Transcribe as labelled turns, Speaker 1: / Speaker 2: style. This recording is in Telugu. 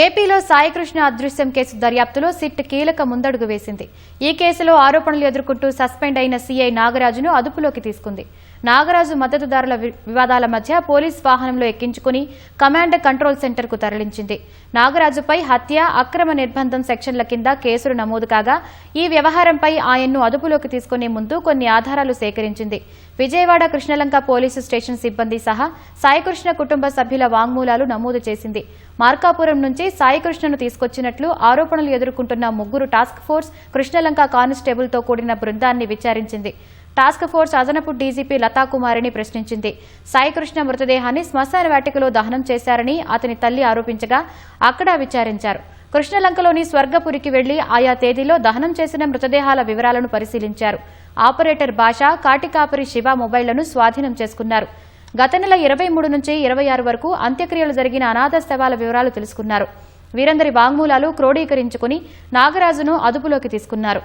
Speaker 1: ఏపీలో సాయికృష్ణ అదృశ్యం కేసు దర్యాప్తులో సిట్ కీలక ముందడుగు వేసింది. ఈ కేసులో ఆరోపణలు ఎదుర్కొంటూ సస్పెండ్ అయిన సీఐ నాగరాజును అదుపులోకి తీసుకుంది. నాగరాజు మద్దతుదారుల వివాదాల మధ్య పోలీస్ వాహనంలో ఎక్కించుకుని కమాండ్ కంట్రోల్ సెంటర్ కు తరలించింది. నాగరాజుపై హత్య, అక్రమ నిర్బంధం సెక్షన్ల కింద కేసులు నమోదు కాగా ఈ వ్యవహారంపై ఆయన్ను అదుపులోకి తీసుకునే ముందు కొన్ని ఆధారాలు సేకరించింది. విజయవాడ కృష్ణలంక పోలీసు స్టేషన్ సిబ్బంది సహా సాయికృష్ణ కుటుంబ సభ్యుల వాంగ్మూలాలు నమోదు చేసింది. మార్కాపురం నుంచి సాయికృష్ణను తీసుకొచ్చినట్లు ఆరోపణలు ఎదుర్కొంటున్న ముగ్గురు టాస్క్ ఫోర్స్ కృష్ణలంక కానిస్టేబుల్ తో కూడిన బృందాన్ని విచారించింది. టాస్క్ ఫోర్స్ అదనపు డీజీపీ లతాకుమారిని ప్రశ్నించింది. సాయికృష్ణ మృతదేహాన్ని శ్మశాన వాటికలో దహనం చేశారని అతని తల్లి ఆరోపించగా అక్కడ విచారించారు. కృష్ణలంకలోని స్వర్గపురికి వెళ్లి ఆయా తేదీలో దహనం చేసిన మృతదేహాల వివరాలను పరిశీలించారు. ఆపరేటర్ భాష, కాటికాపరి శివ మొబైళ్లను స్వాధీనం చేసుకున్నారు. గత నెల 23 నుంచి 26 వరకు అంత్యక్రియలు జరిగిన అనాథ శవాల వివరాలు తెలుసుకున్నారు. వీరందరి వాంగ్మూలాలు క్రోడీకరించుకుని నాగరాజును అదుపులోకి తీసుకున్నారు.